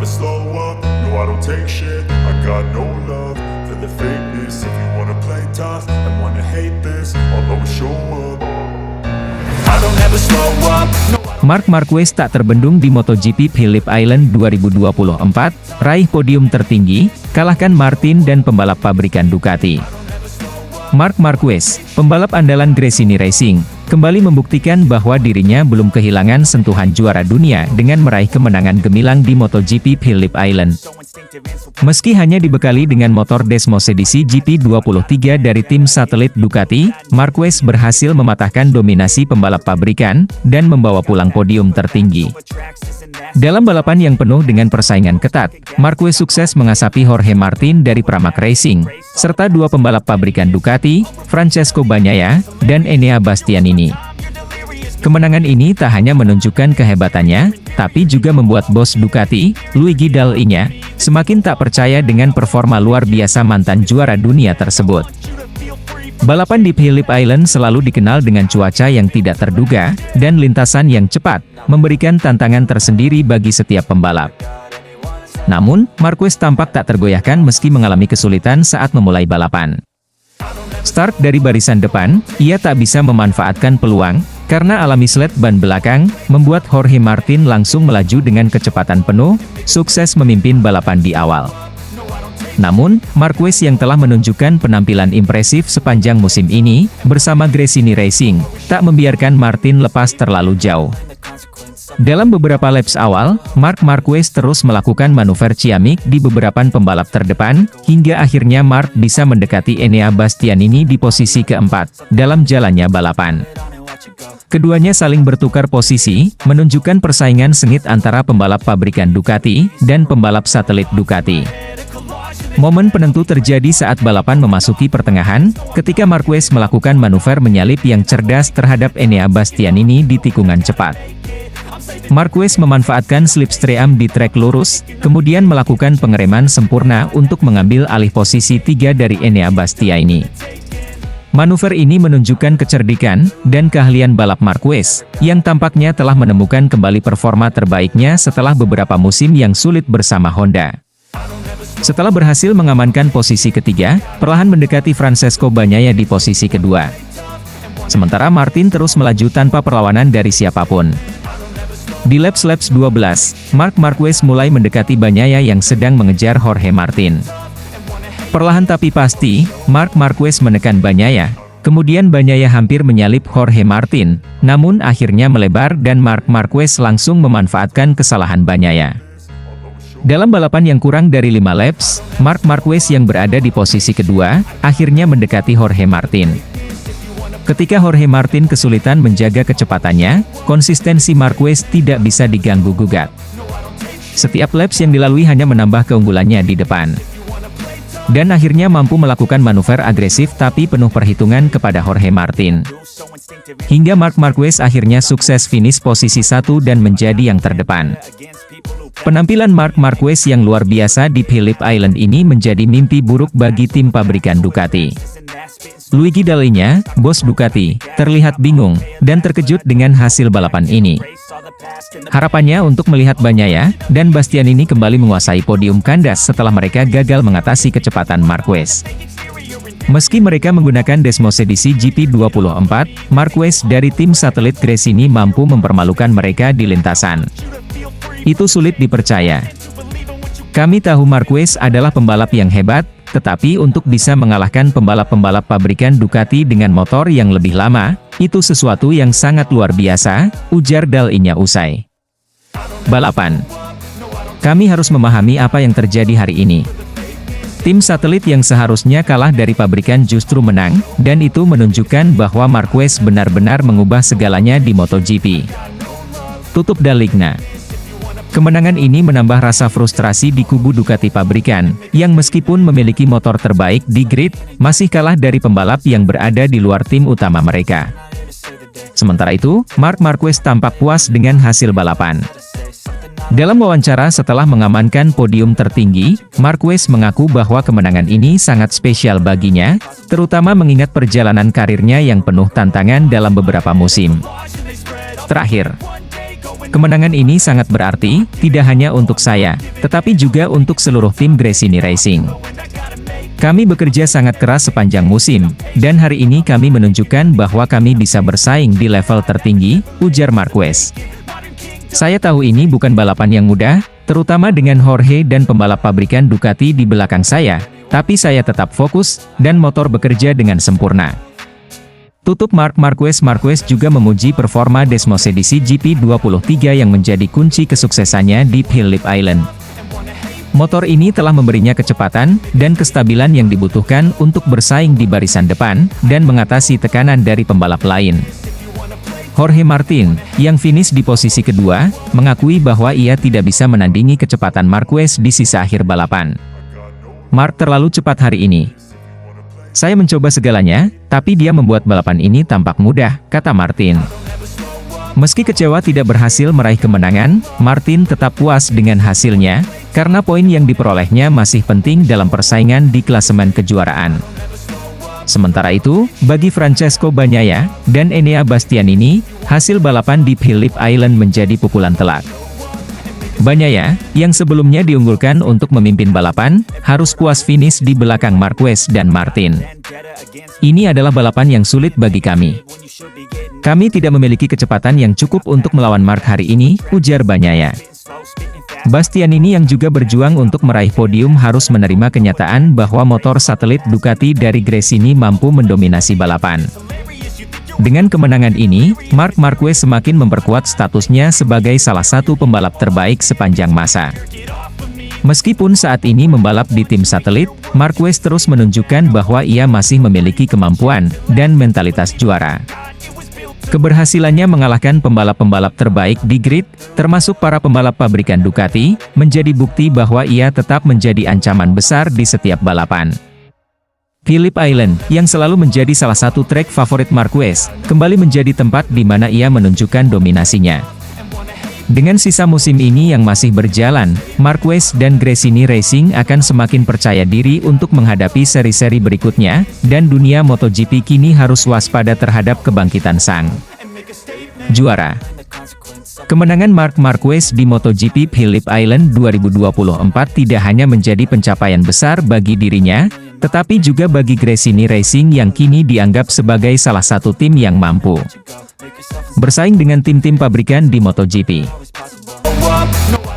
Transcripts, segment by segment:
slow up, no I don't take shit. I got no love for the fakeness. If you wanna play tough and wanna hate this, I'll always show up. I don't ever slow up, no. Marc Marquez tak terbendung di MotoGP Phillip Island 2024, raih podium tertinggi, kalahkan Martin dan pembalap pabrikan Ducati. Marc Marquez, pembalap andalan Gresini Racing, kembali membuktikan bahwa dirinya belum kehilangan sentuhan juara dunia dengan meraih kemenangan gemilang di MotoGP Phillip Island. Meski hanya dibekali dengan motor Desmos edisi GP23 dari tim satelit Ducati, Marquez berhasil mematahkan dominasi pembalap pabrikan, dan membawa pulang podium tertinggi. Dalam balapan yang penuh dengan persaingan ketat, Marquez sukses mengasapi Jorge Martin dari Pramac Racing, serta dua pembalap pabrikan Ducati, Francesco Bagnaia, dan Enea Bastianini. Kemenangan ini tak hanya menunjukkan kehebatannya, tapi juga membuat bos Ducati, Luigi Dall'Igna, semakin tak percaya dengan performa luar biasa mantan juara dunia tersebut. Balapan di Phillip Island selalu dikenal dengan cuaca yang tidak terduga, dan lintasan yang cepat, memberikan tantangan tersendiri bagi setiap pembalap. Namun, Marquez tampak tak tergoyahkan meski mengalami kesulitan saat memulai balapan. Start dari barisan depan, ia tak bisa memanfaatkan peluang, karena alami slet ban belakang, membuat Jorge Martin langsung melaju dengan kecepatan penuh, sukses memimpin balapan di awal. Namun, Marquez yang telah menunjukkan penampilan impresif sepanjang musim ini, bersama Gresini Racing, tak membiarkan Martin lepas terlalu jauh. Dalam beberapa laps awal, Marc Marquez terus melakukan manuver ciamik di beberapa pembalap terdepan, hingga akhirnya Marc bisa mendekati Enea Bastianini di posisi keempat, dalam jalannya balapan. Keduanya saling bertukar posisi, menunjukkan persaingan sengit antara pembalap pabrikan Ducati, dan pembalap satelit Ducati. Momen penentu terjadi saat balapan memasuki pertengahan, ketika Marquez melakukan manuver menyalip yang cerdas terhadap Enea Bastianini di tikungan cepat. Marquez memanfaatkan slipstream di trek lurus, kemudian melakukan pengereman sempurna untuk mengambil alih posisi 3 dari Enea Bastianini. Manuver ini menunjukkan kecerdikan dan keahlian balap Marquez, yang tampaknya telah menemukan kembali performa terbaiknya setelah beberapa musim yang sulit bersama Honda. Setelah berhasil mengamankan posisi ketiga, perlahan mendekati Francesco Bagnaia di posisi kedua. Sementara Martin terus melaju tanpa perlawanan dari siapapun. Di laps 12, Marc Marquez mulai mendekati Bagnaia yang sedang mengejar Jorge Martin. Perlahan tapi pasti, Marc Marquez menekan Bagnaia, kemudian Bagnaia hampir menyalip Jorge Martin, namun akhirnya melebar dan Marc Marquez langsung memanfaatkan kesalahan Bagnaia. Dalam balapan yang kurang dari 5 laps, Marc Marquez yang berada di posisi kedua, akhirnya mendekati Jorge Martin. Ketika Jorge Martin kesulitan menjaga kecepatannya, konsistensi Marquez tidak bisa diganggu-gugat. Setiap laps yang dilalui hanya menambah keunggulannya di depan. Dan akhirnya mampu melakukan manuver agresif tapi penuh perhitungan kepada Jorge Martin. Hingga Marc Marquez akhirnya sukses finish posisi 1 dan menjadi yang terdepan. Penampilan Marc Marquez yang luar biasa di Phillip Island ini menjadi mimpi buruk bagi tim pabrikan Ducati. Luigi Dall'Igna, bos Ducati, terlihat bingung dan terkejut dengan hasil balapan ini. Harapannya untuk melihat Bagnaia dan Bastianini kembali menguasai podium kandas setelah mereka gagal mengatasi kecepatan Marquez. Meski mereka menggunakan Desmos edisi GP24, Marquez dari tim satelit Gresini mampu mempermalukan mereka di lintasan. Itu sulit dipercaya. Kami tahu Marquez adalah pembalap yang hebat, tetapi untuk bisa mengalahkan pembalap-pembalap pabrikan Ducati dengan motor yang lebih lama, itu sesuatu yang sangat luar biasa, ujar Dall'Igna usai balapan. Kami harus memahami apa yang terjadi hari ini. Tim satelit yang seharusnya kalah dari pabrikan justru menang, dan itu menunjukkan bahwa Marquez benar-benar mengubah segalanya di MotoGP. Tutup Dall'Igna. Kemenangan ini menambah rasa frustrasi di kubu Ducati pabrikan, yang meskipun memiliki motor terbaik di grid, masih kalah dari pembalap yang berada di luar tim utama mereka. Sementara itu, Marc Marquez tampak puas dengan hasil balapan. Dalam wawancara setelah mengamankan podium tertinggi, Marquez mengaku bahwa kemenangan ini sangat spesial baginya, terutama mengingat perjalanan karirnya yang penuh tantangan dalam beberapa musim terakhir. Kemenangan ini sangat berarti, tidak hanya untuk saya, tetapi juga untuk seluruh tim Gresini Racing. Kami bekerja sangat keras sepanjang musim, dan hari ini kami menunjukkan bahwa kami bisa bersaing di level tertinggi, ujar Marquez. Saya tahu ini bukan balapan yang mudah, terutama dengan Jorge dan pembalap pabrikan Ducati di belakang saya, tapi saya tetap fokus, dan motor bekerja dengan sempurna. Tutup Marc Marquez. Marquez juga memuji performa Desmosedici GP23 yang menjadi kunci kesuksesannya di Phillip Island. Motor ini telah memberinya kecepatan dan kestabilan yang dibutuhkan untuk bersaing di barisan depan, dan mengatasi tekanan dari pembalap lain. Jorge Martin, yang finish di posisi kedua, mengakui bahwa ia tidak bisa menandingi kecepatan Marquez di sisa akhir balapan. Marc terlalu cepat hari ini. Saya mencoba segalanya, tapi dia membuat balapan ini tampak mudah, kata Martin. Meski kecewa tidak berhasil meraih kemenangan, Martin tetap puas dengan hasilnya, karena poin yang diperolehnya masih penting dalam persaingan di klasemen kejuaraan. Sementara itu, bagi Francesco Bagnaia dan Enea Bastianini, hasil balapan di Phillip Island menjadi pukulan telak. Bagnaia, yang sebelumnya diunggulkan untuk memimpin balapan, harus puas finish di belakang Marquez dan Martin. Ini adalah balapan yang sulit bagi kami. Kami tidak memiliki kecepatan yang cukup untuk melawan Marc hari ini, ujar Bagnaia. Bastianini yang juga berjuang untuk meraih podium harus menerima kenyataan bahwa motor satelit Ducati dari Gresini mampu mendominasi balapan. Dengan kemenangan ini, Marc Marquez semakin memperkuat statusnya sebagai salah satu pembalap terbaik sepanjang masa. Meskipun saat ini membalap di tim satelit, Marquez terus menunjukkan bahwa ia masih memiliki kemampuan dan mentalitas juara. Keberhasilannya mengalahkan pembalap-pembalap terbaik di grid, termasuk para pembalap pabrikan Ducati, menjadi bukti bahwa ia tetap menjadi ancaman besar di setiap balapan. Phillip Island, yang selalu menjadi salah satu trek favorit Marquez, kembali menjadi tempat di mana ia menunjukkan dominasinya. Dengan sisa musim ini yang masih berjalan, Marquez dan Gresini Racing akan semakin percaya diri untuk menghadapi seri-seri berikutnya, dan dunia MotoGP kini harus waspada terhadap kebangkitan sang juara. Kemenangan Marc Marquez di MotoGP Phillip Island 2024 tidak hanya menjadi pencapaian besar bagi dirinya, tetapi juga bagi Gresini Racing yang kini dianggap sebagai salah satu tim yang mampu bersaing dengan tim-tim pabrikan di MotoGP.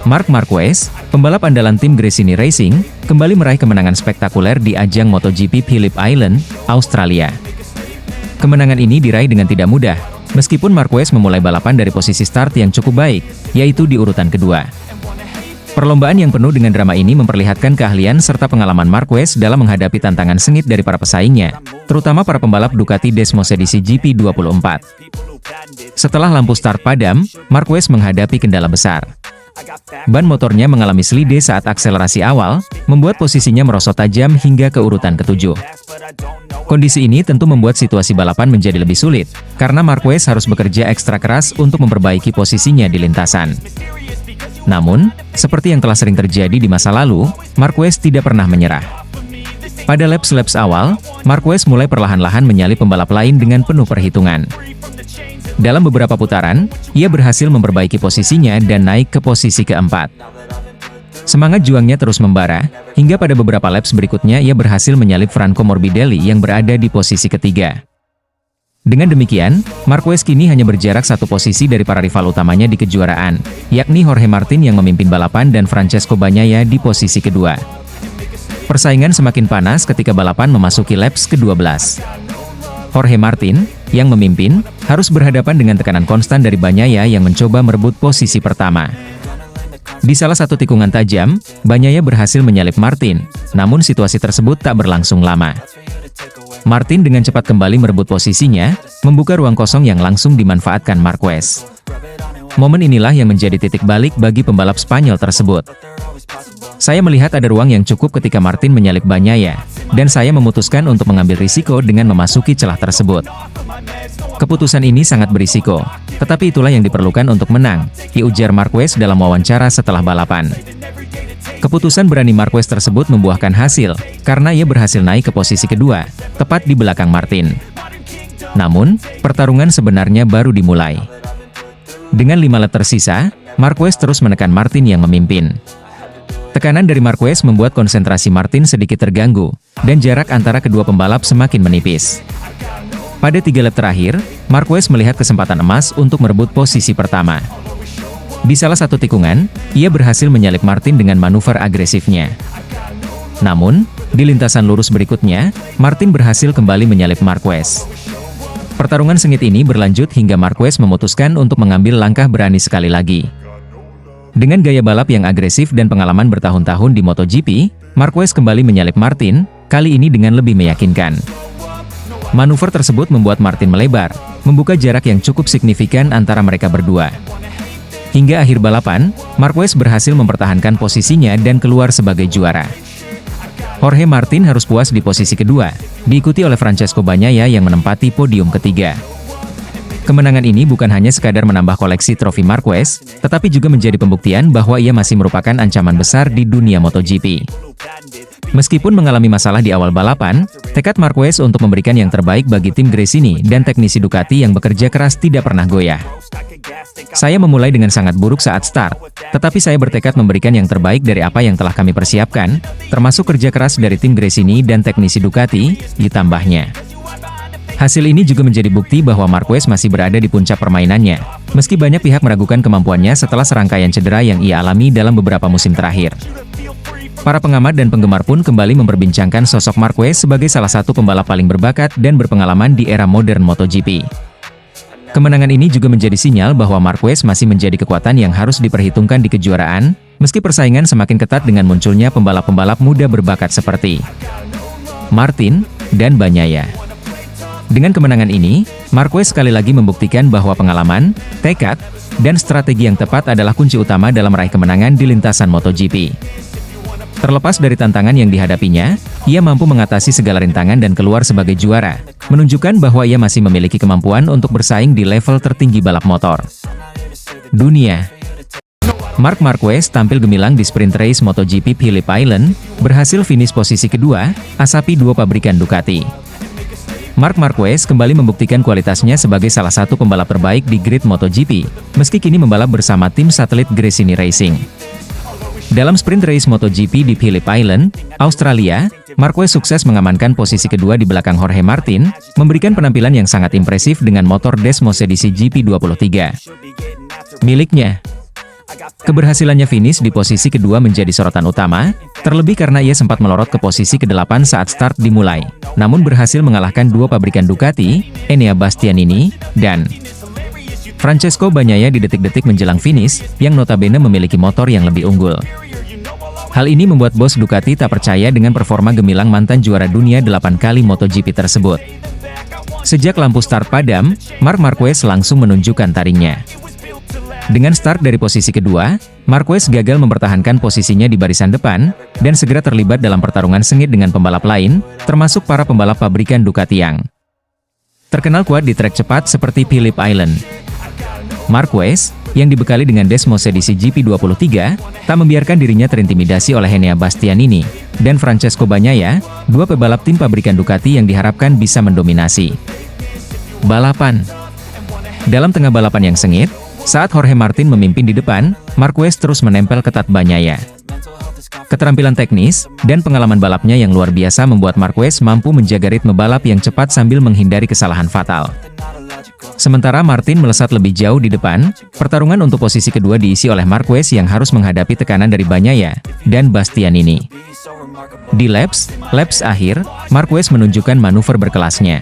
Marc Marquez, pembalap andalan tim Gresini Racing, kembali meraih kemenangan spektakuler di ajang MotoGP Phillip Island, Australia. Kemenangan ini diraih dengan tidak mudah, meskipun Marquez memulai balapan dari posisi start yang cukup baik, yaitu di urutan kedua. Perlombaan yang penuh dengan drama ini memperlihatkan keahlian serta pengalaman Marquez dalam menghadapi tantangan sengit dari para pesaingnya, terutama para pembalap Ducati Desmosedici GP24. Setelah lampu start padam, Marquez menghadapi kendala besar. Ban motornya mengalami slide saat akselerasi awal, membuat posisinya merosot tajam hingga ke urutan ketujuh. Kondisi ini tentu membuat situasi balapan menjadi lebih sulit, karena Marquez harus bekerja ekstra keras untuk memperbaiki posisinya di lintasan. Namun, seperti yang telah sering terjadi di masa lalu, Marquez tidak pernah menyerah. Pada laps-laps awal, Marquez mulai perlahan-lahan menyalip pembalap lain dengan penuh perhitungan. Dalam beberapa putaran, ia berhasil memperbaiki posisinya dan naik ke posisi keempat. Semangat juangnya terus membara, hingga pada beberapa laps berikutnya ia berhasil menyalip Franco Morbidelli yang berada di posisi ketiga. Dengan demikian, Marquez kini hanya berjarak satu posisi dari para rival utamanya di kejuaraan, yakni Jorge Martin yang memimpin balapan dan Francesco Bagnaia di posisi kedua. Persaingan semakin panas ketika balapan memasuki laps ke-12. Jorge Martin, yang memimpin, harus berhadapan dengan tekanan konstan dari Bagnaia yang mencoba merebut posisi pertama. Di salah satu tikungan tajam, Bagnaia berhasil menyalip Martin, namun situasi tersebut tak berlangsung lama. Martin dengan cepat kembali merebut posisinya, membuka ruang kosong yang langsung dimanfaatkan Marquez. Momen inilah yang menjadi titik balik bagi pembalap Spanyol tersebut. Saya melihat ada ruang yang cukup ketika Martin menyalip Bagnaia, dan saya memutuskan untuk mengambil risiko dengan memasuki celah tersebut. Keputusan ini sangat berisiko, tetapi itulah yang diperlukan untuk menang, ujar Marquez dalam wawancara setelah balapan. Keputusan berani Marquez tersebut membuahkan hasil, karena ia berhasil naik ke posisi kedua, tepat di belakang Martin. Namun, pertarungan sebenarnya baru dimulai. Dengan 5 lap tersisa, Marquez terus menekan Martin yang memimpin. Tekanan dari Marquez membuat konsentrasi Martin sedikit terganggu, dan jarak antara kedua pembalap semakin menipis. Pada 3 lap terakhir, Marquez melihat kesempatan emas untuk merebut posisi pertama. Di salah satu tikungan, ia berhasil menyalip Martin dengan manuver agresifnya. Namun, di lintasan lurus berikutnya, Martin berhasil kembali menyalip Marquez. Pertarungan sengit ini berlanjut hingga Marquez memutuskan untuk mengambil langkah berani sekali lagi. Dengan gaya balap yang agresif dan pengalaman bertahun-tahun di MotoGP, Marquez kembali menyalip Martin, kali ini dengan lebih meyakinkan. Manuver tersebut membuat Martin melebar, membuka jarak yang cukup signifikan antara mereka berdua. Hingga akhir balapan, Marquez berhasil mempertahankan posisinya dan keluar sebagai juara. Jorge Martin harus puas di posisi kedua, diikuti oleh Francesco Bagnaia yang menempati podium ketiga. Kemenangan ini bukan hanya sekadar menambah koleksi trofi Marquez, tetapi juga menjadi pembuktian bahwa ia masih merupakan ancaman besar di dunia MotoGP. Meskipun mengalami masalah di awal balapan, tekad Marquez untuk memberikan yang terbaik bagi tim Gresini dan teknisi Ducati yang bekerja keras tidak pernah goyah. Saya memulai dengan sangat buruk saat start, tetapi saya bertekad memberikan yang terbaik dari apa yang telah kami persiapkan, termasuk kerja keras dari tim Gresini dan teknisi Ducati, ditambahnya. Hasil ini juga menjadi bukti bahwa Marquez masih berada di puncak permainannya, meski banyak pihak meragukan kemampuannya setelah serangkaian cedera yang ia alami dalam beberapa musim terakhir. Para pengamat dan penggemar pun kembali memperbincangkan sosok Marquez sebagai salah satu pembalap paling berbakat dan berpengalaman di era modern MotoGP. Kemenangan ini juga menjadi sinyal bahwa Marquez masih menjadi kekuatan yang harus diperhitungkan di kejuaraan, meski persaingan semakin ketat dengan munculnya pembalap-pembalap muda berbakat seperti Martin dan Bagnaia. Dengan kemenangan ini, Marquez sekali lagi membuktikan bahwa pengalaman, tekad, dan strategi yang tepat adalah kunci utama dalam meraih kemenangan di lintasan MotoGP. Terlepas dari tantangan yang dihadapinya, ia mampu mengatasi segala rintangan dan keluar sebagai juara, menunjukkan bahwa ia masih memiliki kemampuan untuk bersaing di level tertinggi balap motor dunia. Marc Marquez tampil gemilang di sprint race MotoGP Phillip Island, berhasil finish posisi kedua, asapi dua pabrikan Ducati. Marc Marquez kembali membuktikan kualitasnya sebagai salah satu pembalap terbaik di grid MotoGP, meski kini membalap bersama tim satelit Gresini Racing. Dalam sprint race MotoGP di Phillip Island, Australia, Marquez sukses mengamankan posisi kedua di belakang Jorge Martin, memberikan penampilan yang sangat impresif dengan motor Desmos edisi GP23 miliknya. Keberhasilannya finish di posisi kedua menjadi sorotan utama, terlebih karena ia sempat melorot ke posisi ke-8 saat start dimulai, namun berhasil mengalahkan dua pabrikan Ducati, Enea Bastianini, dan Francesco Bagnaia di detik-detik menjelang finish, yang notabene memiliki motor yang lebih unggul. Hal ini membuat bos Ducati tak percaya dengan performa gemilang mantan juara dunia 8 kali MotoGP tersebut. Sejak lampu start padam, Marc Marquez langsung menunjukkan taringnya. Dengan start dari posisi kedua, Marquez gagal mempertahankan posisinya di barisan depan, dan segera terlibat dalam pertarungan sengit dengan pembalap lain, termasuk para pembalap pabrikan Ducati yang terkenal kuat di trek cepat seperti Phillip Island. Marquez, yang dibekali dengan Desmos edisi GP23, tak membiarkan dirinya terintimidasi oleh Enea Bastianini dan Francesco Bagnaia, dua pebalap tim pabrikan Ducati yang diharapkan bisa mendominasi balapan. Dalam tengah balapan yang sengit, saat Jorge Martin memimpin di depan, Marquez terus menempel ketat Bagnaia. Keterampilan teknis dan pengalaman balapnya yang luar biasa membuat Marquez mampu menjaga ritme balap yang cepat sambil menghindari kesalahan fatal. Sementara Martin melesat lebih jauh di depan, pertarungan untuk posisi kedua diisi oleh Marquez yang harus menghadapi tekanan dari Bagnaia dan Bastianini. Di laps akhir, Marquez menunjukkan manuver berkelasnya.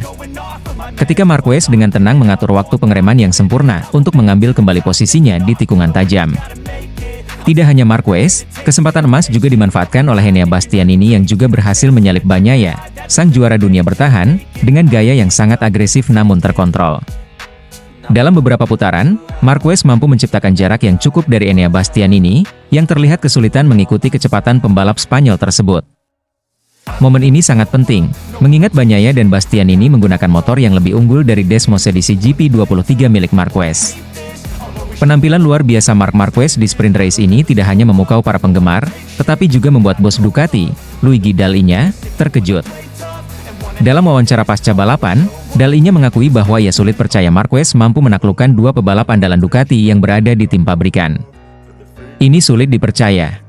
Ketika Marquez dengan tenang mengatur waktu pengereman yang sempurna untuk mengambil kembali posisinya di tikungan tajam. Tidak hanya Marquez, kesempatan emas juga dimanfaatkan oleh Enea Bastianini yang juga berhasil menyalip Bagnaia, sang juara dunia bertahan, dengan gaya yang sangat agresif namun terkontrol. Dalam beberapa putaran, Marquez mampu menciptakan jarak yang cukup dari Enea Bastianini, yang terlihat kesulitan mengikuti kecepatan pembalap Spanyol tersebut. Momen ini sangat penting, mengingat Bagnaia dan Bastianini menggunakan motor yang lebih unggul dari Desmos edisi GP23 milik Marquez. Penampilan luar biasa Marc Marquez di sprint race ini tidak hanya memukau para penggemar, tetapi juga membuat bos Ducati, Luigi Dall'Igna, terkejut. Dalam wawancara pasca balapan, Dalinya mengakui bahwa ia sulit percaya Marquez mampu menaklukkan dua pebalap andalan Ducati yang berada di tim pabrikan. Ini sulit dipercaya.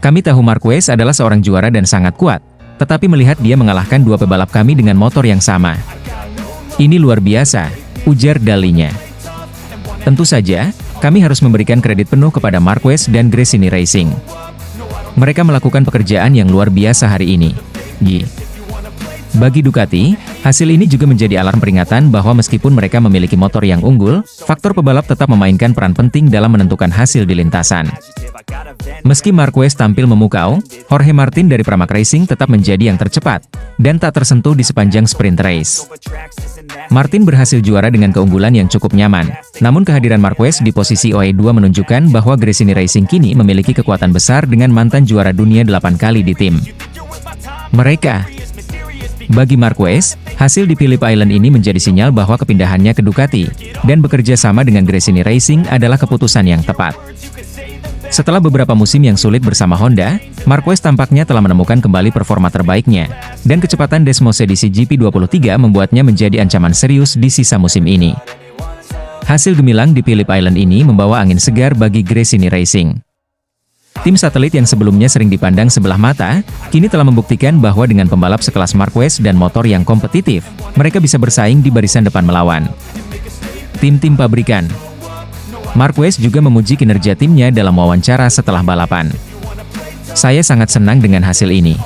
Kami tahu Marquez adalah seorang juara dan sangat kuat, tetapi melihat dia mengalahkan dua pebalap kami dengan motor yang sama. Ini luar biasa, ujar dalinya. Tentu saja, kami harus memberikan kredit penuh kepada Marquez dan Gresini Racing. Mereka melakukan pekerjaan yang luar biasa hari ini. Bagi Ducati, hasil ini juga menjadi alarm peringatan bahwa meskipun mereka memiliki motor yang unggul, faktor pebalap tetap memainkan peran penting dalam menentukan hasil di lintasan. Meski Marquez tampil memukau, Jorge Martin dari Pramac Racing tetap menjadi yang tercepat, dan tak tersentuh di sepanjang sprint race. Martin berhasil juara dengan keunggulan yang cukup nyaman, namun kehadiran Marquez di posisi OE2 menunjukkan bahwa Gresini Racing kini memiliki kekuatan besar dengan mantan juara dunia 8 kali di tim mereka. Bagi Marquez, hasil di Phillip Island ini menjadi sinyal bahwa kepindahannya ke Ducati, dan bekerja sama dengan Gresini Racing adalah keputusan yang tepat. Setelah beberapa musim yang sulit bersama Honda, Marquez tampaknya telah menemukan kembali performa terbaiknya, dan kecepatan Desmosedici GP23 membuatnya menjadi ancaman serius di sisa musim ini. Hasil gemilang di Phillip Island ini membawa angin segar bagi Gresini Racing. Tim satelit yang sebelumnya sering dipandang sebelah mata, kini telah membuktikan bahwa dengan pembalap sekelas Marquez dan motor yang kompetitif, mereka bisa bersaing di barisan depan melawan tim-tim pabrikan. Marquez juga memuji kinerja timnya dalam wawancara setelah balapan. Saya sangat senang dengan hasil ini.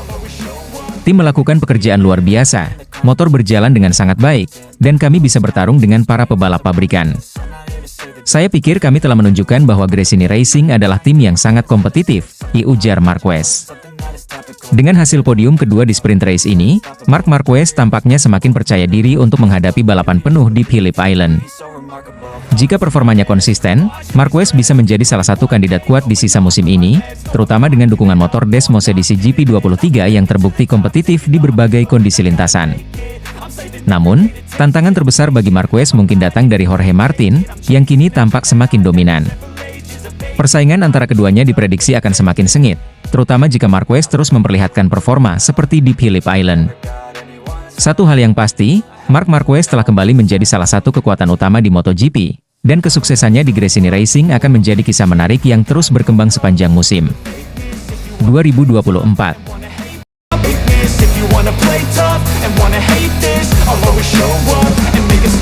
Tim melakukan pekerjaan luar biasa, motor berjalan dengan sangat baik, dan kami bisa bertarung dengan para pebalap pabrikan. Saya pikir kami telah menunjukkan bahwa Gresini Racing adalah tim yang sangat kompetitif, ujar Marquez. Dengan hasil podium kedua di sprint race ini, Marc Marquez tampaknya semakin percaya diri untuk menghadapi balapan penuh di Phillip Island. Jika performanya konsisten, Marquez bisa menjadi salah satu kandidat kuat di sisa musim ini, terutama dengan dukungan motor Desmosedici GP23 yang terbukti kompetitif di berbagai kondisi lintasan. Namun, tantangan terbesar bagi Marquez mungkin datang dari Jorge Martin, yang kini tampak semakin dominan. Persaingan antara keduanya diprediksi akan semakin sengit, terutama jika Marquez terus memperlihatkan performa seperti di Phillip Island. Satu hal yang pasti, Marc Marquez telah kembali menjadi salah satu kekuatan utama di MotoGP, dan kesuksesannya di Gresini Racing akan menjadi kisah menarik yang terus berkembang sepanjang musim 2024. If you wanna play tough and wanna hate this, I'll always show up and make a